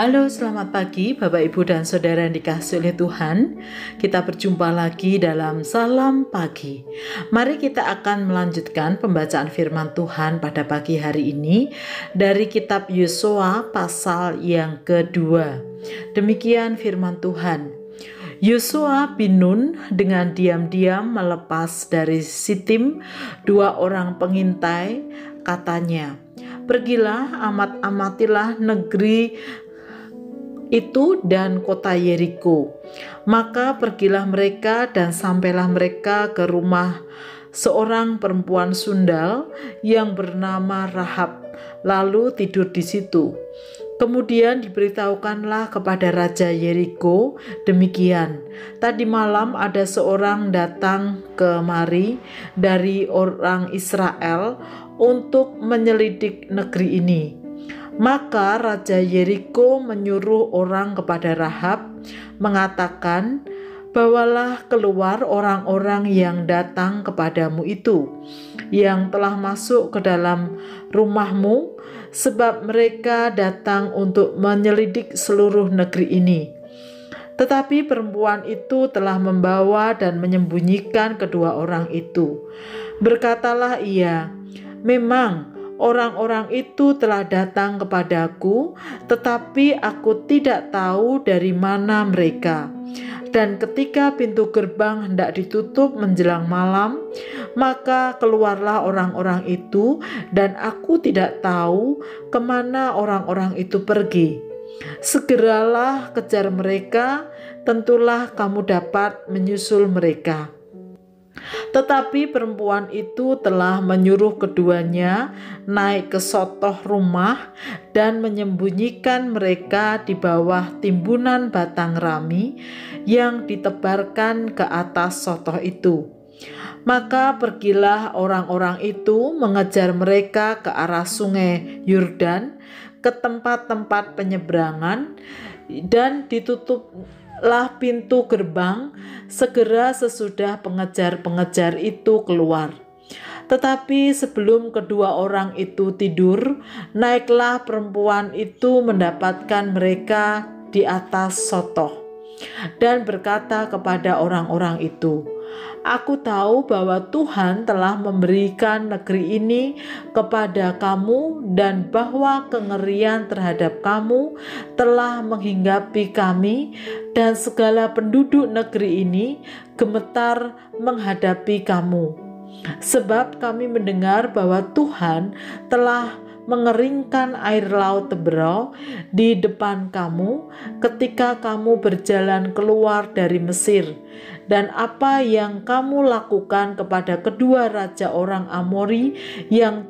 Halo, selamat pagi Bapak Ibu dan Saudara yang dikasihi oleh Tuhan. Kita berjumpa lagi dalam Salam Pagi. Mari kita akan melanjutkan pembacaan firman Tuhan pada pagi hari ini dari kitab Yosua pasal yang kedua. Demikian firman Tuhan. Yosua bin Nun dengan diam-diam melepas dari Sitim 2 orang pengintai, katanya, "Pergilah, amatilah negeri itu dan kota Yeriko." Maka pergilah mereka dan sampailah mereka ke rumah seorang perempuan sundal yang bernama Rahab, lalu tidur di situ. Kemudian diberitahukanlah kepada Raja Yeriko demikian, "Tadi malam ada seorang datang kemari dari orang Israel untuk menyelidik negeri ini." Maka Raja Yeriko menyuruh orang kepada Rahab, mengatakan, "Bawalah keluar orang-orang yang datang kepadamu itu, yang telah masuk ke dalam rumahmu, sebab mereka datang untuk menyelidik seluruh negeri ini." Tetapi perempuan itu telah membawa dan menyembunyikan kedua orang itu. Berkatalah ia, "Memang orang-orang itu telah datang kepadaku, tetapi aku tidak tahu dari mana mereka. Dan ketika pintu gerbang hendak ditutup menjelang malam, maka keluarlah orang-orang itu, dan aku tidak tahu kemana orang-orang itu pergi. Segeralah kejar mereka, tentulah kamu dapat menyusul mereka." Tetapi perempuan itu telah menyuruh keduanya naik ke sotoh rumah dan menyembunyikan mereka di bawah timbunan batang rami yang ditebarkan ke atas sotoh itu. Maka pergilah orang-orang itu mengejar mereka ke arah sungai Yordan, ke tempat-tempat penyeberangan, dan ditutuplah pintu gerbang segera sesudah pengejar-pengejar itu keluar. Tetapi sebelum kedua orang itu tidur, naiklah perempuan itu mendapatkan mereka di atas sotoh dan berkata kepada orang-orang itu, "Aku tahu bahwa Tuhan telah memberikan negeri ini kepada kamu dan bahwa kengerian terhadap kamu telah menghinggapi kami, dan segala penduduk negeri ini gemetar menghadapi kamu. Sebab kami mendengar bahwa Tuhan telah mengeringkan air laut Teberau di depan kamu ketika kamu berjalan keluar dari Mesir, dan apa yang kamu lakukan kepada kedua raja orang Amori yang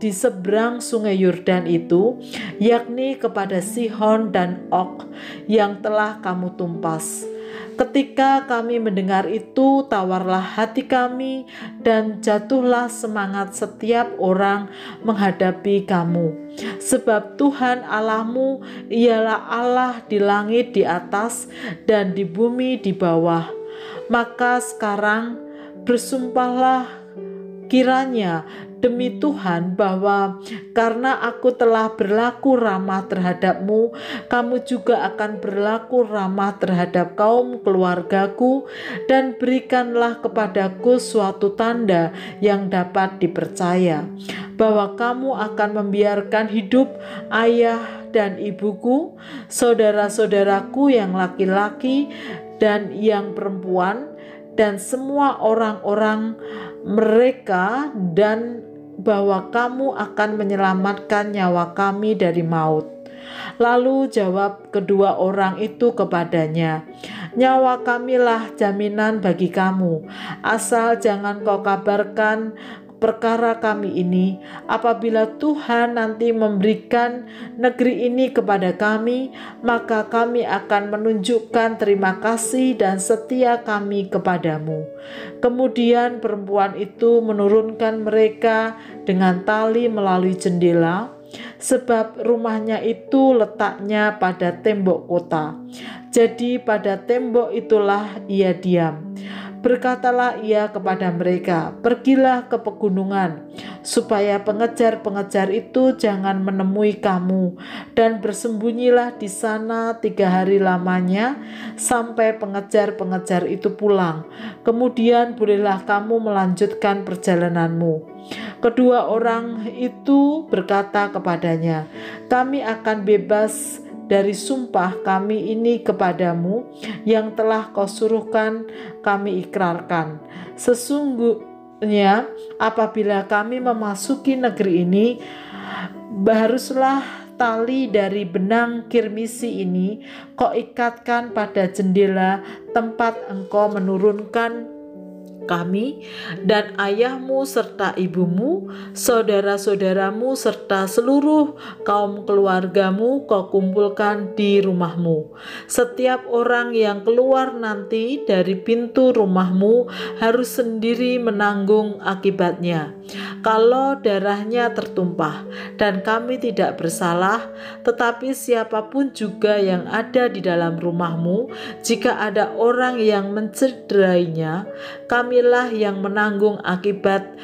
di seberang sungai Yordan itu, yakni kepada Sihon dan Og yang telah kamu tumpas. Ketika kami mendengar itu, tawarlah hati kami dan jatuhlah semangat setiap orang menghadapi kamu. Sebab Tuhan Allahmu ialah Allah di langit di atas dan di bumi di bawah. Maka sekarang bersumpahlah kiranya demi Tuhan bahwa karena aku telah berlaku ramah terhadapmu, kamu juga akan berlaku ramah terhadap kaum keluargaku, dan berikanlah kepadaku suatu tanda yang dapat dipercaya, bahwa kamu akan membiarkan hidup ayah dan ibuku, saudara-saudaraku yang laki-laki dan yang perempuan, dan semua orang-orang mereka, dan bahwa kamu akan menyelamatkan nyawa kami dari maut." Lalu jawab kedua orang itu kepadanya, "Nyawa kamilah jaminan bagi kamu, asal jangan kau kabarkan perkara kami ini. Apabila Tuhan nanti memberikan negeri ini kepada kami, maka kami akan menunjukkan terima kasih dan setia kami kepadamu." Kemudian perempuan itu menurunkan mereka dengan tali melalui jendela, sebab rumahnya itu letaknya pada tembok kota. Jadi pada tembok itulah ia diam. Berkatalah ia kepada mereka, "Pergilah ke pegunungan, supaya pengejar-pengejar itu jangan menemui kamu, dan bersembunyilah di sana 3 hari lamanya, sampai pengejar-pengejar itu pulang. Kemudian bolehlah kamu melanjutkan perjalananmu." Kedua orang itu berkata kepadanya, "Kami akan bebas dari sumpah kami ini kepadamu yang telah kau suruhkan kami ikrarkan. Sesungguhnya apabila kami memasuki negeri ini, haruslah tali dari benang kirmisi ini kau ikatkan pada jendela tempat engkau menurunkan kami, dan ayahmu serta ibumu, saudara-saudaramu serta seluruh kaum keluargamu kau kumpulkan di rumahmu. Setiap orang yang keluar nanti dari pintu rumahmu harus sendiri menanggung akibatnya. Kalau darahnya tertumpah dan kami tidak bersalah, tetapi siapapun juga yang ada di dalam rumahmu, jika ada orang yang mencederainya, kamilah yang menanggung akibat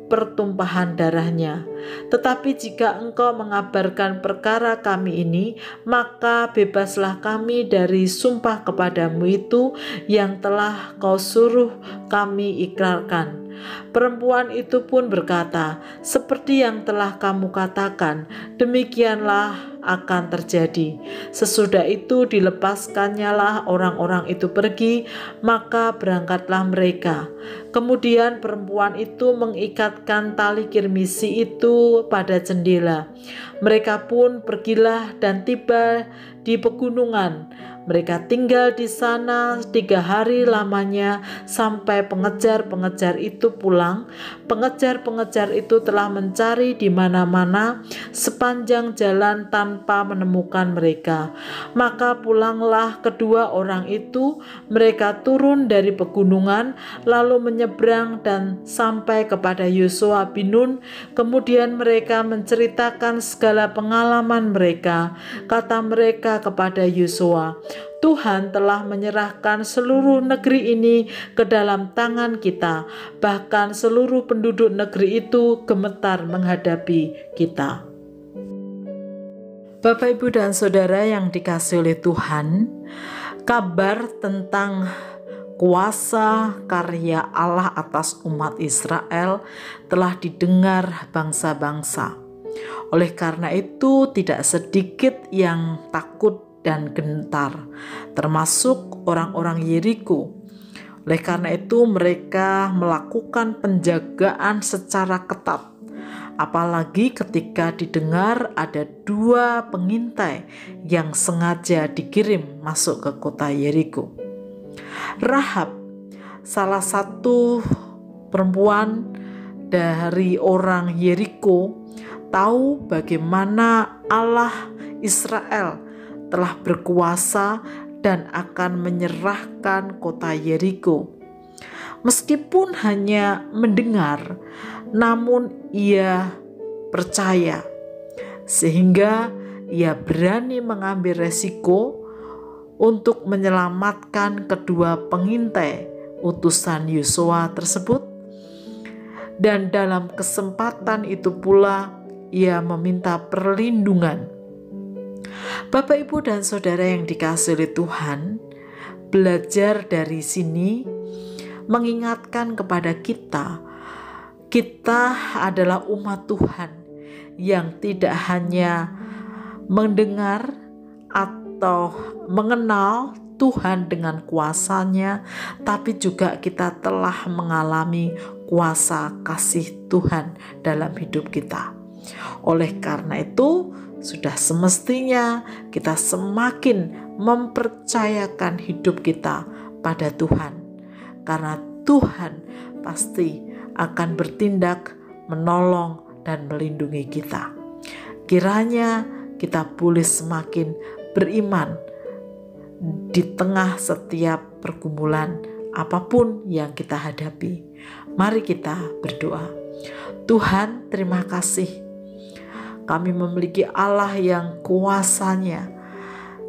pertumpahan darahnya. Tetapi jika engkau mengabarkan perkara kami ini, maka bebaslah kami dari sumpah kepadamu itu yang telah kau suruh kami ikrarkan." Perempuan itu pun berkata, "Seperti yang telah kamu katakan, demikianlah akan terjadi." Sesudah itu dilepaskannya orang-orang itu pergi, maka berangkatlah mereka. Kemudian perempuan itu mengikatkan tali kirmisi itu pada jendela. Mereka pun pergilah dan tiba di pegunungan. Mereka tinggal di sana 3 hari lamanya sampai pengejar-pengejar itu pulang. Pengejar-pengejar itu telah mencari di mana-mana sepanjang jalan tanpa menemukan mereka. Maka pulanglah kedua orang itu. Mereka turun dari pegunungan lalu menyeberang dan sampai kepada Yosua bin Nun. Kemudian mereka menceritakan segala pengalaman mereka. Kata mereka kepada Yosua, "Tuhan telah menyerahkan seluruh negeri ini ke dalam tangan kita. Bahkan seluruh penduduk negeri itu gemetar menghadapi kita." Bapak, Ibu, dan Saudara yang dikasihi oleh Tuhan, kabar tentang kuasa karya Allah atas umat Israel telah didengar bangsa-bangsa. Oleh karena itu, tidak sedikit yang takut dan gentar, termasuk orang-orang Yeriko. Oleh karena itu, mereka melakukan penjagaan secara ketat. Apalagi ketika didengar ada 2 pengintai yang sengaja dikirim masuk ke kota Yeriko. Rahab, salah satu perempuan dari orang Yeriko, tahu bagaimana Allah Israel telah berkuasa dan akan menyerahkan kota Yeriko. Meskipun hanya mendengar, namun ia percaya, sehingga ia berani mengambil resiko untuk menyelamatkan kedua pengintai utusan Yosua tersebut. Dan dalam kesempatan itu pula ia meminta perlindungan. Bapak, Ibu, dan Saudara yang dikasihi oleh Tuhan, belajar dari sini mengingatkan kepada kita adalah umat Tuhan yang tidak hanya mendengar atau mengenal Tuhan dengan kuasanya, tapi juga kita telah mengalami kuasa kasih Tuhan dalam hidup kita. Oleh karena itu, sudah semestinya kita semakin mempercayakan hidup kita pada Tuhan, karena Tuhan pasti akan bertindak, menolong, dan melindungi kita. Kiranya kita boleh semakin beriman di tengah setiap pergumulan apapun yang kita hadapi. Mari kita berdoa. Tuhan, terima kasih. Kami memiliki Allah yang kuasanya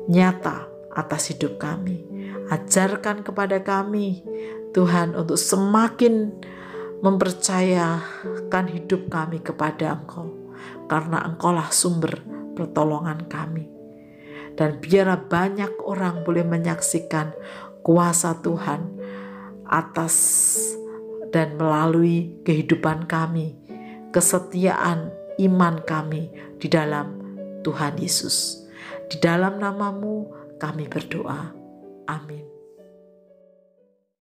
nyata atas hidup kami. Ajarkan kepada kami, Tuhan, untuk semakin mempercayakan hidup kami kepada Engkau, karena Engkaulah sumber pertolongan kami. Dan biarlah banyak orang boleh menyaksikan kuasa Tuhan atas dan melalui kehidupan kami, kesetiaan iman kami di dalam Tuhan Yesus. Di dalam nama-Mu kami berdoa. Amin.